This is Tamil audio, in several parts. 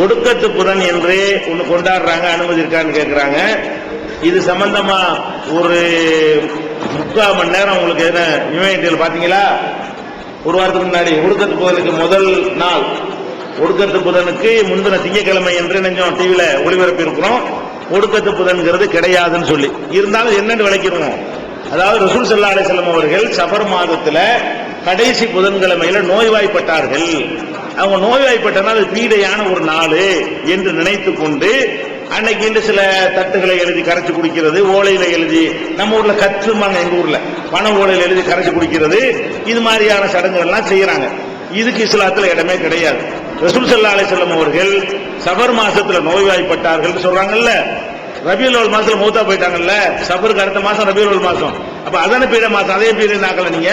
ஒடுக்கத்து புதன் என்று ஒன்று கொண்டாடுறாங்க, அனுமதி இருக்கான்னு கேட்கிறாங்க. இது சம்பந்தமா ஒரு 3/4 மணி நேரம் உங்களுக்கு என்ன யுனைடெட் பாத்தீங்களா? ஒரு வாரத்துக்கு முன்னாடி ஒடுக்கத்து புதனுக்கு முதல் நாள், ஒடுக்கத்து புதனுக்கு முந்தின திங்கட்கிழமை என்று நினைச்சோம் டிவியில ஒளிபரப்பி இருக்கிறோம். ஒடுக்கத்து புதன்கிறது கிடையாதுன்னு சொல்லி இருந்தாலும் என்னன்னு விளக்கிடுவோம். அதாவது ரசூல் ஸல்லல்லாஹு அலைஹி வஸல்லம் அவர்கள் சஃபர் மாதத்துல கடைசி புதன்கிழமையில நோய்வாய்ப்பட்டார்கள். அவங்க நோய்வாய்ப்பட்டனால் அது பீடையான ஒரு நாள் என்று நினைத்து கொண்டு அன்னைக்கு இந்த சில தட்டுகளை எழுதி கரைச்சு குடிக்கிறது, ஓலையில எழுதி, நம்ம ஊர்ல கற்றுமாங்க, எங்க ஊர்ல பண ஓலையில எழுதி கரைச்சு குடிக்கிறது, இது மாதிரியான சடங்குகள் எல்லாம் செய்யறாங்க. இதுக்கு இஸ்லாத்துல இடமே கிடையாது. ரசூல் ஸல்லல்லாஹு அலைஹி வஸல்லம் அவர்கள் சஃபர் மாசத்துல நோய்வாய்ப்பட்டார்கள் சொல்றாங்கல்ல, ரபியுல் அவல் மாசத்துல மௌத்தா போயிட்டாங்கல்ல, சஃபருக்கு அடுத்த மாசம் ரபியுல் அவல் மாசம், அப்ப அதான பீட மாசம், அதே பீட நாக்கல. நீங்க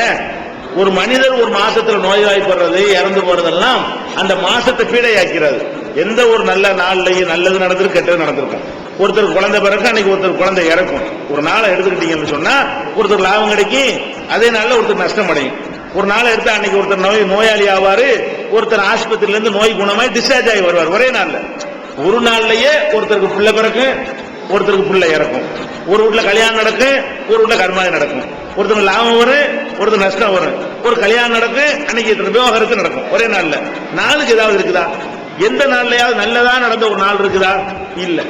ஒரு மனிதர் ஒரு மாசத்துல நோய்வாய்ப்படுறது, இறந்து போறதெல்லாம் அந்த மாசத்தை பீடையாக்கிறது. எந்த ஒரு நல்ல நாள்லயும் நல்லது நடந்திருக்கு, கெட்டது நடந்திருக்கும். ஒருத்தர் குழந்தை பிறகு அன்னைக்கு ஒருத்தர் குழந்தை இறக்கும். ஒரு நாளை எடுத்துக்கிட்டீங்கன்னு சொன்னா ஒருத்தர் லாபம் கிடைக்கும், அதே நாள்ல ஒருத்தர் நஷ்டம் அடையும். ஒரு நாளை எடுத்தா அன்னைக்கு ஒருத்தர் நோயாளி ஆவாரு, ஒருத்தர் ஆஸ்பத்திரியில இருந்து நோய் குணமாய் டிஸ்சார்ஜ் ஆகி வருவார் ஒரே நாள்ல. ஒரு நாள்லயே ஒருத்தருக்கு பிள்ளை பிறகு, ஒருத்தருக்கு பிள்ளை இறக்கும். ஒரு வீட்டுல கல்யாணம் நடக்கும், ஒரு வீட்டுல கர்மாதி நடக்கும். ஒருத்தருக்கு லாபம் வரும், ஒருத்தர் நஷ்டம் வரும். ஒரு கல்யாணம் நடக்கும், அன்னைக்கு விவாகரத்து நடக்கும் ஒரே நாள்ல. நாளுக்கு ஏதாவது இருக்குதா? எந்த நாள்லயாவது நல்லதா நடந்த ஒரு நாள் இருக்குதா? இல்ல.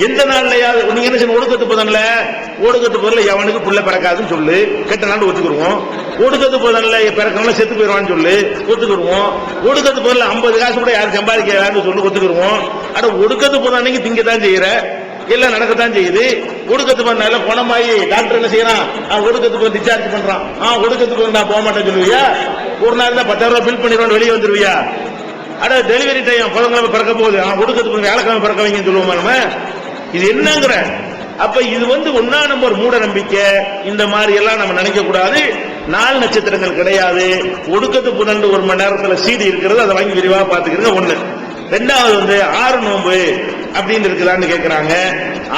எந்த நாள்லயாவது நீங்க என்ன செய்ய, ஒடுக்கத்து புதன்ல, ஒடுக்கத்து புதன்ல எவனுக்கு புள்ள பிறக்காதுன்னு சொல்லு, கெட்ட நாள் ஒத்துக்குருவோம். ஒடுக்கத்து புதன்ல பிறக்கவங்கள செத்து போயிடுவான்னு சொல்லு, ஒத்துக்குருவோம். ஒடுக்கத்து புதன்ல 50 காசு கூட யாரும் சம்பாதிக்க சொல்லி ஒத்துக்குருவோம். அட ஒடுக்கத்து புதன் அன்னைக்கு திங்கத்தான் செய்யற, எல்லாம் நடக்கத்தான் செய்யுது. ஒடுக்கத்து பண்ண குணமாயி டாக்டர் என்ன செய்யறான், ஒடுக்கத்து போய் டிஸ்சார்ஜ் பண்றான். ஒடுக்கத்து போய் நான் போக மாட்டேன்னு சொல்லுவியா? ஒரு நாள் தான் 10,000 ரூபாய் பில் பண்ணிடுவான், வெளியே வந்துருவியா? அட டெலிவரி டைம் புதன்கிழமை பிறக்க போகுது, ஒடுக்கத்து போய் வியாழக்கிழமை பிறக்க வைங்கன்னு சொல்லுவோமா நம்ம? இது என்னங்கிற? அப்ப இது ஒன்னா நம்பர் மூட நம்பிக்கை. இந்த மாதிரி எல்லாம் நம்ம நினைக்க கூடாது. நாள் நட்சத்திரங்கள் கிடையாது. ஒடுக்கத்து புதன் 1 மணி நேரத்துல சீடி இருக்கிறது, அதை வாங்கி விரிவா பாத்துக்கிறீங்க. ஒண்ணு. ரெண்டாவது 6 நோன்பு அப்படின்னு இருக்குதான்னு கேட்கிறாங்க.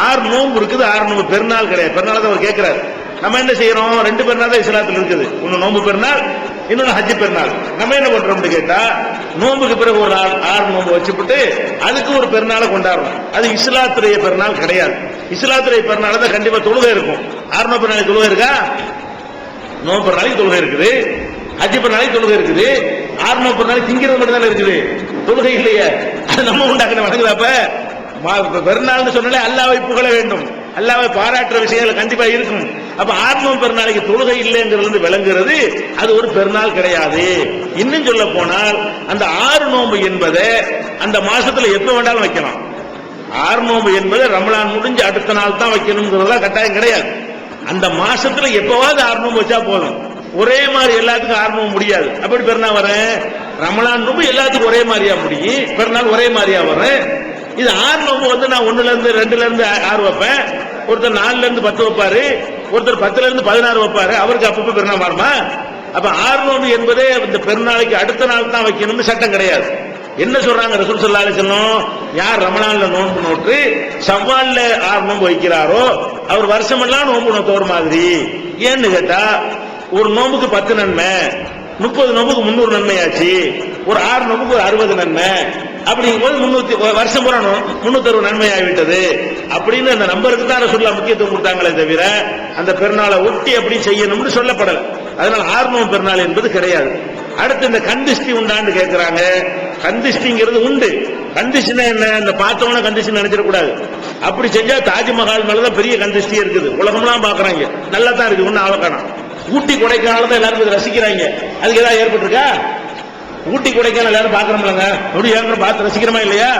6 நோன்பு இருக்குது, 6 நோன்பு பெருநாள் கிடையாது. பெருநாள் தான் அவர் கேட்கிறார். நம்ம என்ன செய்யறோம்? 2 பெருநாள் தான் இஸ்லாத்தில் இருக்குது. ஒன்னு நோன்பு பெருநாள், இன்னொன்னு ஹஜ் பெருநாள். நம்ம என்ன பண்றோம்னு கேட்டா, நோன்புக்கு பிறகு ஒரு 6 நோன்பு வச்சுட்டு அதுக்கு ஒரு பெருநாளை கொண்டாடுறோம். அது இஸ்லாத்துடைய பெருநாள் கிடையாது. இஸ்லாத்துடைய பெருநாள் தான் கண்டிப்பா தொழுகை இருக்கும். 6 நோன்பு பெருநாளைக்கு தொழுகை இருக்கா? நோன்பு பெருநாளைக்கு தொழுகை இருக்குது, ஹஜ் பெருநாளைக்கு தொழுகை இருக்குது. 6 நோன்பு பெருநாளைக்கு திங்கிறது மட்டும் தான் இருக்குது, தொழுகை இல்லையே. அது நம்ம உண்டாக்குன வணங்குதாப்ப பெருநாள்னு சொன்னாலே அல்லாஹ்வை புகழ வேண்டும், அல்லாஹ்வை பாராட்டுற விஷயங்கள் கண்டிப்பா இருக்கும். அப்ப 6 நோன்பு பெருநாளைக்கு தொழுகை இல்லைங்கிறது விளங்குறது, அது ஒரு பெருநாள் கிடையாது. இன்னும் சொல்ல போனால் அந்த 6 நோன்பு என்பதை அந்த மாசத்துல எப்ப வேண்டாலும் வைக்கலாம். 6 நோன்பு என்பது ரமலான் முடிஞ்சு அடுத்த நாள் தான் வைக்கணுங்கிறதா கட்டாயம் கிடையாது. அந்த மாசத்துல எப்பவாவது 6 நோன்பு வச்சா போதும். ஒரே மாதிரி எல்லாத்துக்கும் 6 நோன்பு முடியாது. அப்படி பெருநாள் வரேன், ரமலான் நோன்பு எல்லாத்துக்கும் ஒரே மாதிரியா முடியும், பெருநாள் ஒரே மாதிரியா வரேன். இது 6 நோன்பு நான் 1ல இருந்து 2ல இருந்து 6 வைப்பேன், ஒருத்தர் 4ல இருந்து 10 வைப்பாரு, ஒருத்தர் 10ல இருந்து 16 வைப்பாரு. அவருக்கு அப்பப்ப பெருநாள் மாறுமா? அப்ப 6 நோன்பு என்பதே இந்த பெருநாளைக்கு அடுத்த நாள் தான் வைக்கணும்னு சட்டம் கிடையாது. என்ன சொல்றாங்க ரசூல் ஸல்லல்லாஹு அலைஹி வஸல்லம்? யார் ரமலான்ல நோன்பு நோட்டு ஷவ்வால்ல 6 நோன்பு வைக்கிறாரோ அவர் வருஷமெல்லாம் நோன்பு நோத்தவர் மாதிரி. ஏன்னு கேட்டா, ஒரு நோம்புக்கு 10 நன்மை, 30 நோம்புக்கு 300 நன்மையாச்சு, ஒரு 6 நோம்புக்கு 60 நன்மை. அப்படிங்கும்போது 300 வருஷம் பூரா 360 நன்மை ஆகிவிட்டது அப்படின்னு அந்த நம்பருக்கு தான் ரசூலுல்லாஹ் முக்கியத்துவம் கொடுத்தாங்களே தவிர அந்த பெருநாளை ஒட்டி அப்படி செய்யணும்னு சொல்லப்படல. அதனால 6 நோன்பு பெருநாள் என்பது கிடையாது. அடுத்து இந்த கந்திஷ்டி உண்டான்னு கேட்கிறாங்க. கந்திஷ்டிங்கிறது உண்டு. கந்திஷ்டினா என்ன? இந்த பார்த்தவன கந்திஷ்டி நினைச்சிடக்கூடாது. அப்படி செஞ்சா தாஜ்மஹால் மேலதான் பெரிய கந்திஷ்டி இருக்குது, உலகம்லாம் பாக்குறாங்க, நல்லா தான் இருக்கு, ஒன்னும் ஆவக்கானா. ஊட்டி கொடைக்கானல் தான் எல்லாரும் ரசிக்கிறாங்க. அதுக்கு ஏதாவது ஏற்பட்டிருக்கா? ஊட்டி கொடைக்கானல் எல்லாரும் பாக்குறோம்லங்க, அப்படி ஏன் பார்த்து ரசிக்கிறமா இல்லையா?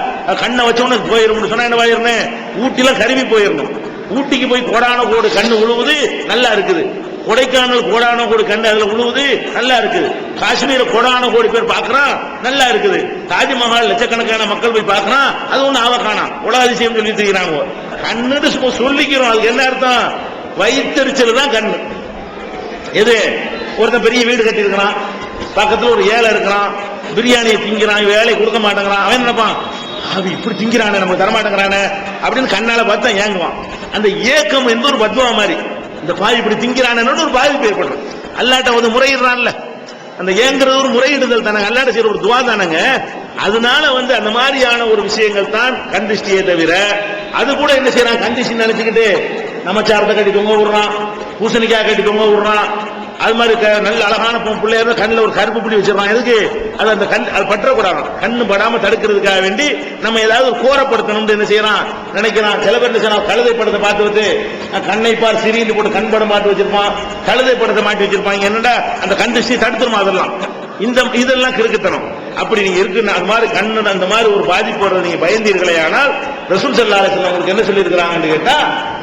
கண்ணை வச்சவனு போயிரும் சொன்னா என்ன போயிருந்தேன், ஊட்டிலாம் கருவி போயிடணும். ஊட்டிக்கு போய் கோடான கோடு கண்ணு உழுவுது, நல்லா இருக்குது. கொடைக்கானல் கோடான கோடி கண்டு அதுல உழுவுது, நல்லா இருக்குது. காஷ்மீர் கோடான கோடி பேர் பாக்குறான், நல்லா இருக்குது. தாஜ்மஹால் லட்சக்கணக்கான மக்கள் போய் பாக்குறான், அது ஒண்ணு ஆவக்கானா, உலக அதிசயம் சொல்லிட்டு இருக்கிறாங்க. கண்ணுன்னு சொல்லிக்கிறோம், அதுக்கு என்ன அர்த்தம்? வயிற்றுச்சல் தான் கண்ணு. எது? ஒருத்தன் பெரிய வீடு கட்டி இருக்கிறான், பக்கத்துல ஒரு ஏழை இருக்கிறான், பிரியாணியை திங்கிறான், வேலை கொடுக்க மாட்டேங்கிறான். அவன் நினைப்பான், அவன் இப்படி திங்கிறானே, நமக்கு தரமாட்டேங்கிறானே அப்படின்னு கண்ணால பார்த்தா ஏங்குவான். அந்த ஏக்கம் எந்த ஒரு பத்வா மாதிரி, இந்த பாவி இப்படி திங்கிறானு ஒரு பாதிப்பு ஏற்படும். அல்லாட்ட முறையிடுறான்ல, அந்த ஏங்குறது ஒரு முறையிடுதல் தானே, அல்லாட்ட செய்யற ஒரு துவா தானங்க. அதனால அந்த மாதிரியான ஒரு விஷயங்கள் தான் கண்டிஷ்டியே தவிர, அது கூட என்ன செய்யறான், கண்டிஷன் நினைச்சுக்கிட்டு நமச்சாரத்தை கட்டி தொங்க விடுறான், பூசணிக்காய் கட்டி தொங்க விடுறான். அது மாதிரி நல்ல அழகான பிள்ளையா கண்ணில் ஒரு கருப்பு புள்ளி வச்சிடறான். எதுக்கு? அது அந்த கண் அது பற்றக்கூடாது, கண்ணு படாம தடுக்கிறதுக்காக வேண்டி நம்ம ஏதாவது கோரப்படுத்தணும் என்ன செய்யறான் நினைக்கிறான். சில பேர் என்ன செய்யறான், கழுதை படத்தை பார்த்து வச்சு கண்ணை பார் சிறிந்து போட்டு கண் படம் மாட்டி வச்சிருப்பான், கழுதை படத்தை மாட்டி வச்சிருப்பாங்க. என்னடா அந்த கண் திருஷ்டி தடுத்துருமா? அதெல்லாம் இதெல்லாம் கிறுக்குத்தனம். அப்படி நீங்க இருக்குன்னு அது மாதிரி கண்ணு அந்த மாதிரி ஒரு பாதிப்பு வர்றது நீங்க பயந்தீர்களே. ஆனால் ரசூல் ஸல்லல்லாஹு அலைஹி வஸல்லம் உங்களுக்கு என்ன சொல்லி இருக்கிறாங்கன்னு கேட்டா,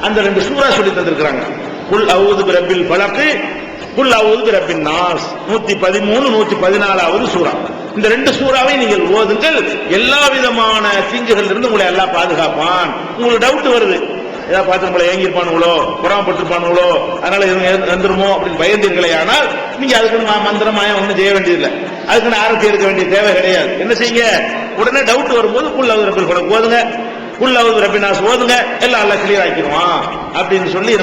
அந்த 2 சூரா சொல்லி தந்திருக்கிறாங்க. குல் அஊது பிரப்பில் ஃபலக், குல் அஊது பிரப்பின் நாஸ். 113 114வது சூரா. இந்த 2 சூறாவை நீங்கள் ஓதுங்கள், எல்லா விதமான தீங்குகள் இருந்து உங்களை எல்லாம் பாதுகாப்பான். உங்களுக்கு டவுட் வருது, ஏதாவது பார்த்து உங்களை ஏங்கிருப்பானுங்களோ, புறாமப்பட்டிருப்பானுங்களோ, அதனால வந்துருமோ அப்படின்னு பயந்தீர்களே. ஆனால் நீங்க அதுக்கு மந்திரமாயம் ஒன்றும் செய்ய வேண்டியதில்லை, அதுக்கு ஆரத்தி எடுக்க வேண்டிய தேவை கிடையாது. என்ன செய்யுங்க, உடனே டவுட் வரும்போது குல் அஊது பிரப்பில் ஃபலக் ஓதுங்க, குல் அஊது பிரப்பின் நாஸ் ஓதுங்க, எல்லாம் கிளியர் ஆக்கிடுவான் அப்படின்னு சொல்லி